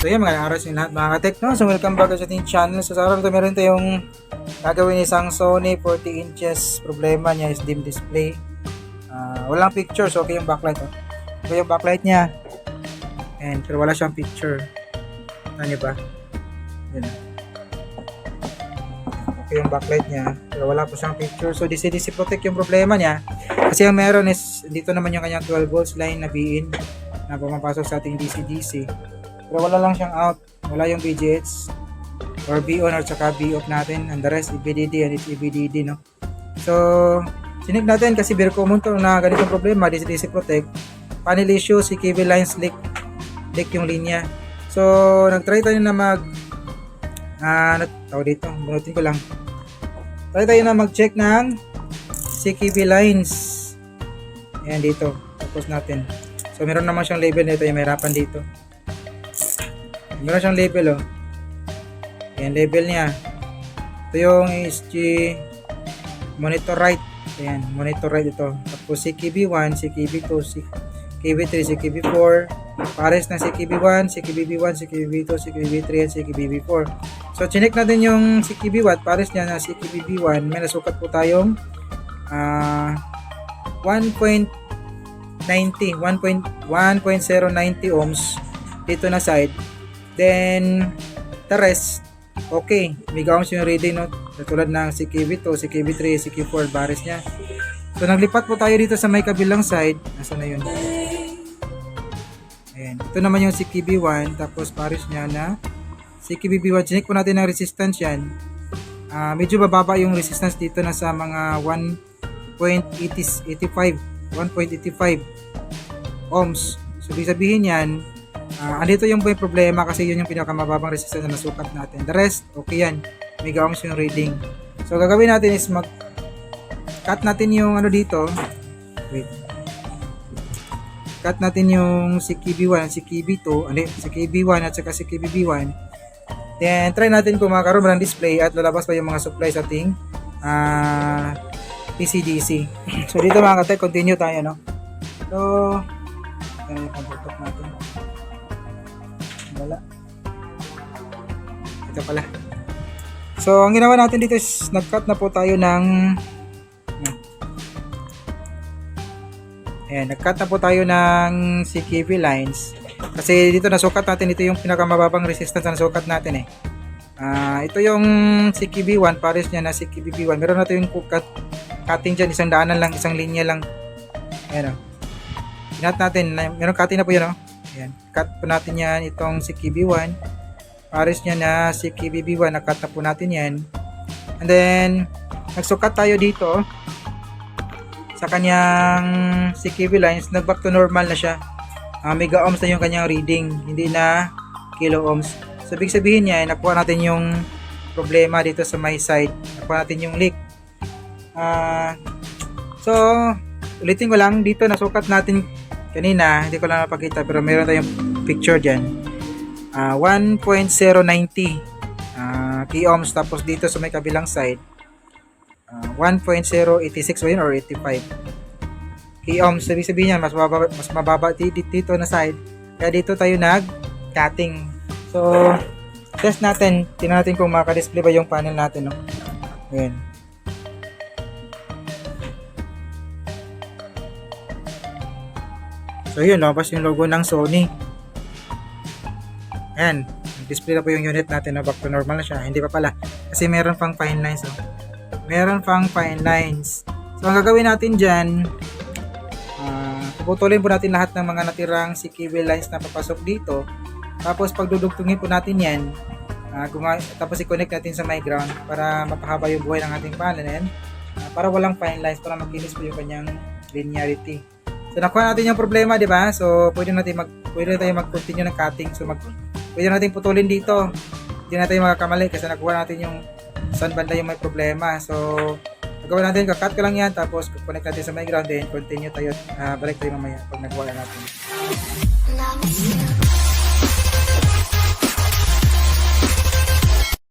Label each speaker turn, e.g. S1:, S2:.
S1: So yun, mga araw sa lahat mga ka-techno. So welcome back sa ating channel. So sa araw ito meron tayong gagawin isang Sony 40 inches. Problema niya is dim display. Walang picture, so okay yung backlight. Okay yung backlight niya. And pero wala siyang picture. Ano niyo ba? Yun. Okay yung backlight niya, pero wala po siyang picture. So DC-DC protect yung problema niya. Kasi ang meron is dito naman yung kanyang 12 volts line na BIN na pumapasok sa ating DC-DC. Pero wala lang siyang out, wala yung BGH or B-on or tsaka B-off natin, and the rest EBDD and it's EBDD, no? So sinig natin kasi very common to na ganitong problema, DC-DC protect, panel issue, CKV lines leak yung linya. So nagtry tayo na dito, bunutin ko lang, try tayo na mag-check ng CKV lines. Ayan dito, tapos natin. So meron naman siyang label nito, yung may harapan dito. Meron siyang label, oh. Ayan, label niya. Ito yung SG monitor right. Ayan, monitor right ito. Tapos CKB1, CKB2, CKB3, CKB4. Pares ng CKB1, CKBB1, CKBB2, CKBB3, and CKBB4. So, chinek natin yung CKB1. Pares niya na CKBB1. May nasukat po tayong 1.90 ohms dito na side. Then the rest okay, mega ohms yung reading, no? Katulad ng CKB2, CKB3, CKB4 baris niya. So naglipat po tayo dito sa may kabilang side. Nasaan na yun? Ayan, ito naman yung CKB1, tapos pares niya na CKBB1. Chinek po natin ang resistance yan. Medyo bababa yung resistance dito, na sa mga 1.85 ohms. So ibig sabihin yan, andito yung may problema kasi yun yung pinakamababang resistance na nasukat natin. The rest, okay yan. Mega ohms yung reading. So gagawin natin is cut natin yung ano dito. Wait. Cut natin yung CKB1, CKB2, CKB1 at saka CKBB1. Then try natin kung makakaroon ng display at lalabas pa yung mga supply sa ating PC-DC. So dito mga katay, continue tayo, no? So ganun yung pagbutok natin. Wala. Ito pala. So ang ginawa natin dito is nag-cut na po tayo ng nag-cut na po tayo ng CKV lines. Kasi dito nasukat natin, ito yung pinakamababang resistance na nasukat natin eh. Ito yung CKB1, pares niya na CKBB1. Meron natin yung cutting dyan, isang daanan lang, isang linya lang. Ayan o. Pinat natin, meron cutting na po yun o. Ayan. Cut po natin yan, itong CKB1. Pares niya na CKBB1, na-cut na po natin yan. And then, nagsukat tayo dito sa kanyang CKB lines, nag-back to normal na siya. Mega ohms na yung kanyang reading, hindi na kilo ohms. So, ibig sabihin niya, nakuha natin yung problema dito sa my side. Nakuha natin yung leak. So, ulitin ko lang, dito nasukat natin kanina, hindi ko lang napakita, pero meron tayong picture dyan. 1.090 key ohms, tapos dito sa may kabilang side 1.086 or 85 key ohms. Sabi niyan, mas mababa dito na side, kaya dito tayo nag-cutting. So test natin, tingnan natin kung maka-display ba yung panel natin, no? Ayan. So yun, labas yung logo ng Sony. Ayan, display na po yung unit natin, na back to normal na siya. Hindi pa pala, kasi meron pang fine lines, oh. Meron pang fine lines. So ang gagawin natin dyan, puputulin po natin lahat ng mga natirang CKV lines na papasok dito. Tapos pagdudugtungin po natin yan, tapos i-connect natin sa my ground para mapahaba yung buhay ng ating panel, para walang fine lines, para makinis po yung kanyang linearity. So nakuha natin yung problema, di ba? So pwede tayo mag-continue ng cutting. So pwede natin putulin dito. Hindi natin makakamali kasi nakuha natin yung saan banda yung may problema. So gagawin natin, kakat ko lang yan, tapos connect natin sa my ground, then continue tayo, balik tayo mamaya pag nagawa natin.